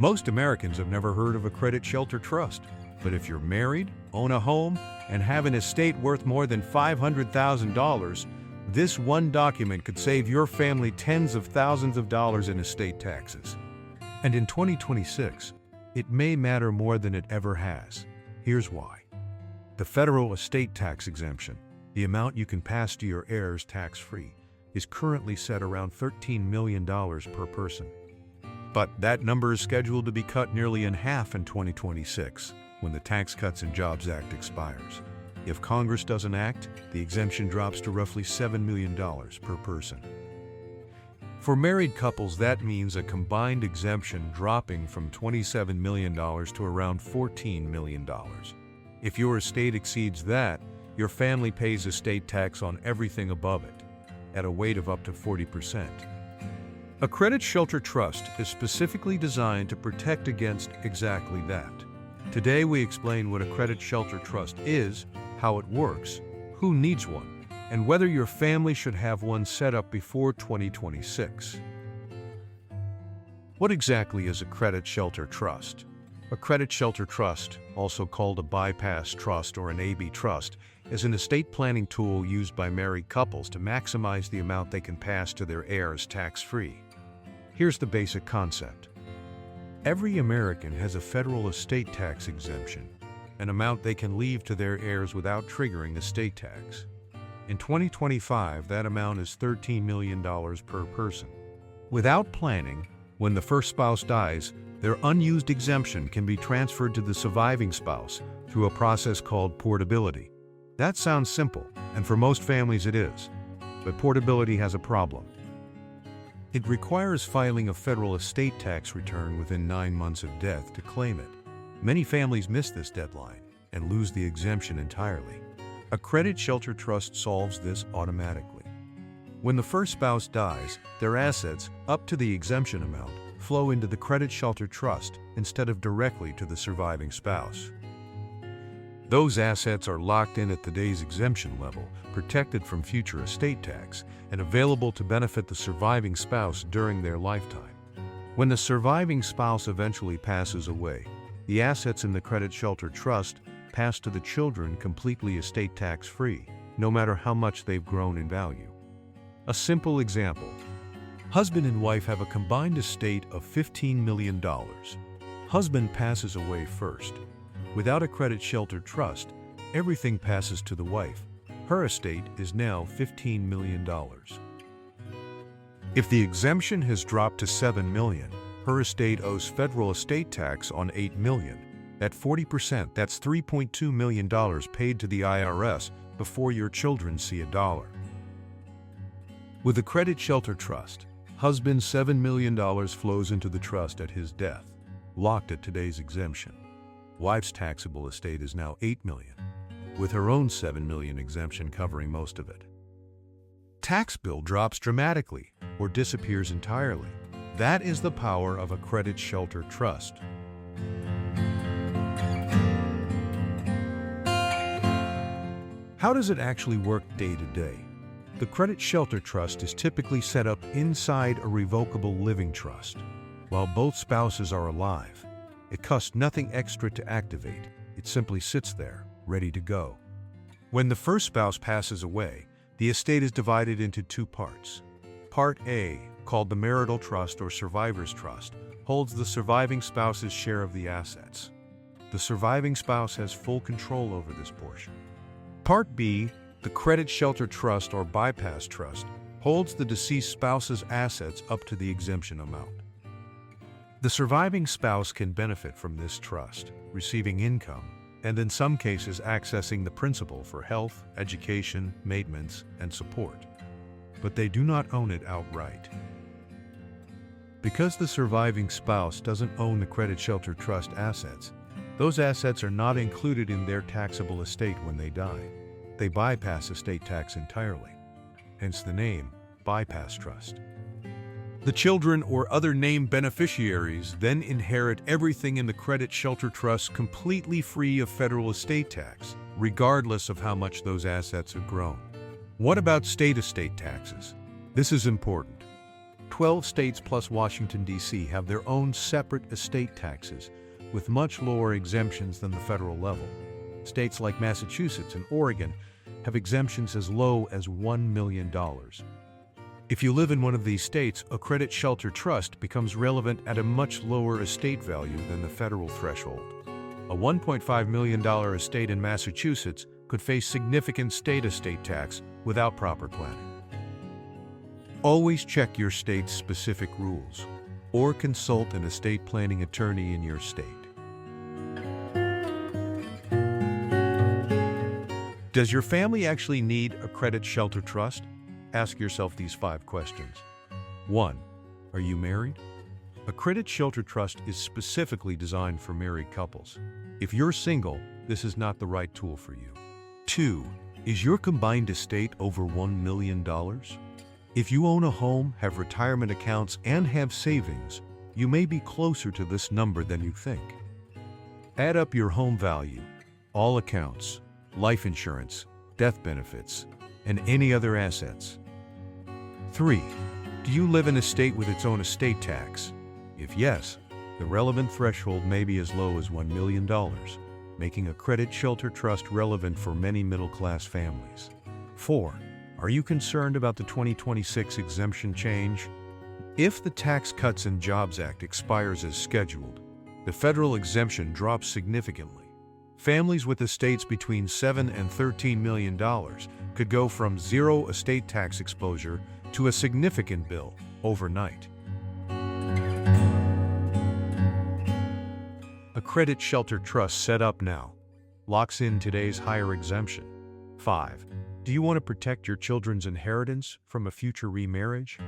Most Americans have never heard of a credit shelter trust, but if you're married, own a home, and have an estate worth more than $500,000, this one document could save your family tens of thousands of dollars in estate taxes. And in 2026, it may matter more than it ever has. Here's why. The federal estate tax exemption, the amount you can pass to your heirs tax-free, is currently set around $13 million per person. But that number is scheduled to be cut nearly in half in 2026, when the Tax Cuts and Jobs Act expires. If Congress doesn't act, the exemption drops to roughly $7 million per person. For married couples, that means a combined exemption dropping from $27 million to around $14 million. If your estate exceeds that, your family pays estate tax on everything above it, at a rate of up to 40%. A credit shelter trust is specifically designed to protect against exactly that. Today we explain what a credit shelter trust is, how it works, who needs one, and whether your family should have one set up before 2026. What exactly is a credit shelter trust? A credit shelter trust, also called a bypass trust or an AB trust, is an estate planning tool used by married couples to maximize the amount they can pass to their heirs tax-free. Here's the basic concept. Every American has a federal estate tax exemption, an amount they can leave to their heirs without triggering estate tax. In 2025, that amount is $13 million per person. Without planning, when the first spouse dies, their unused exemption can be transferred to the surviving spouse through a process called portability. That sounds simple, and for most families it is. But portability has a problem. It requires filing a federal estate tax return within 9 months of death to claim it. Many families miss this deadline and lose the exemption entirely. A credit shelter trust solves this automatically. When the first spouse dies, their assets, up to the exemption amount, flow into the credit shelter trust instead of directly to the surviving spouse. Those assets are locked in at today's exemption level, protected from future estate tax, and available to benefit the surviving spouse during their lifetime. When the surviving spouse eventually passes away, the assets in the credit shelter trust pass to the children completely estate tax-free, no matter how much they've grown in value. A simple example. Husband and wife have a combined estate of $15 million. Husband passes away first. Without a credit shelter trust, everything passes to the wife. Her estate is now $15 million. If the exemption has dropped to $7 million, her estate owes federal estate tax on $8 million. At 40%, that's $3.2 million paid to the IRS before your children see a dollar. With a credit shelter trust, husband's $7 million flows into the trust at his death, locked at today's exemption. Wife's taxable estate is now $8 million, with her own $7 million exemption covering most of it. Tax bill drops dramatically or disappears entirely. That is the power of a credit shelter trust. How does it actually work day to day? The credit shelter trust is typically set up inside a revocable living trust. While both spouses are alive, it costs nothing extra to activate. It simply sits there, ready to go. When the first spouse passes away, the estate is divided into two parts. Part A, called the marital trust or survivor's trust, holds the surviving spouse's share of the assets. The surviving spouse has full control over this portion. Part B, the credit shelter trust or bypass trust, holds the deceased spouse's assets up to the exemption amount. The surviving spouse can benefit from this trust, receiving income, and in some cases accessing the principal for health, education, maintenance, and support. But they do not own it outright. Because the surviving spouse doesn't own the credit shelter trust assets, those assets are not included in their taxable estate when they die. They bypass estate tax entirely, hence the name bypass trust. The children or other named beneficiaries then inherit everything in the credit shelter trust completely free of federal estate tax, regardless of how much those assets have grown. What about state estate taxes? This is important. 12 states plus Washington, D.C. have their own separate estate taxes, with much lower exemptions than the federal level. States like Massachusetts and Oregon have exemptions as low as $1 million. If you live in one of these states, a credit shelter trust becomes relevant at a much lower estate value than the federal threshold. A $1.5 million estate in Massachusetts could face significant state estate tax without proper planning. Always check your state's specific rules, or consult an estate planning attorney in your state. Does your family actually need a credit shelter trust? Ask yourself these 5 questions. 1. Are you married? A credit shelter trust is specifically designed for married couples. If you're single, this is not the right tool for you. 2. Is your combined estate over $1 million? If you own a home, have retirement accounts, and have savings, you may be closer to this number than you think. Add up your home value, all accounts, life insurance, death benefits, and any other assets. 3. Do you live in a state with its own estate tax? If yes, the relevant threshold may be as low as $1 million, making a credit shelter trust relevant for many middle-class families. 4. Are you concerned about the 2026 exemption change? If the Tax Cuts and Jobs Act expires as scheduled, the federal exemption drops significantly. Families with estates between $7 and $13 million could go from zero estate tax exposure to a significant bill overnight. A credit shelter trust set up now locks in today's higher exemption. 5. Do you want to protect your children's inheritance from a future remarriage?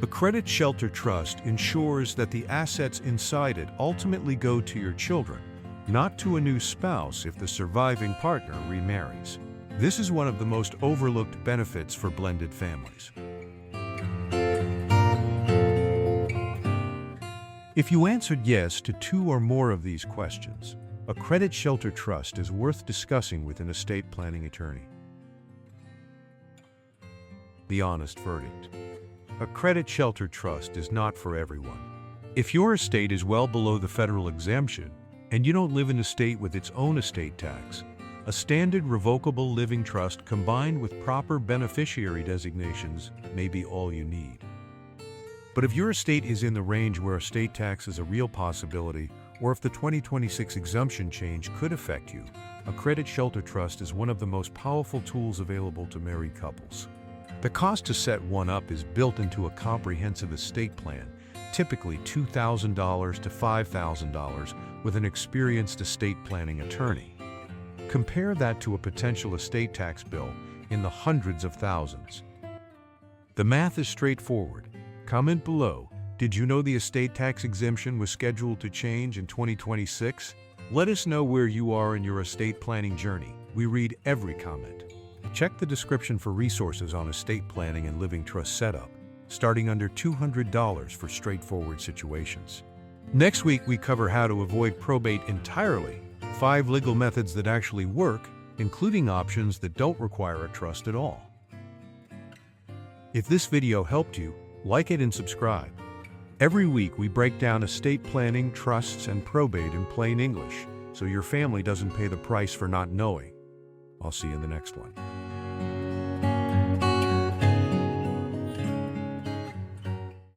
A credit shelter trust ensures that the assets inside it ultimately go to your children, not to a new spouse if the surviving partner remarries. This is one of the most overlooked benefits for blended families. If you answered yes to 2 or more of these questions, a credit shelter trust is worth discussing with an estate planning attorney. The honest verdict. A credit shelter trust is not for everyone. If your estate is well below the federal exemption, and you don't live in a state with its own estate tax, a standard revocable living trust combined with proper beneficiary designations may be all you need. But if your estate is in the range where estate tax is a real possibility, or if the 2026 exemption change could affect you, a credit shelter trust is one of the most powerful tools available to married couples. The cost to set one up is built into a comprehensive estate plan, typically $2,000 to $5,000 with an experienced estate planning attorney. Compare that to a potential estate tax bill in the hundreds of thousands. The math is straightforward. Comment below, did you know the estate tax exemption was scheduled to change in 2026? Let us know where you are in your estate planning journey. We read every comment. Check the description for resources on estate planning and living trust setup, starting under $200 for straightforward situations. Next week, we cover how to avoid probate entirely, 5 legal methods that actually work, including options that don't require a trust at all. If this video helped you, like it and subscribe. Every week, we break down estate planning, trusts, and probate in plain English, so your family doesn't pay the price for not knowing. I'll see you in the next one.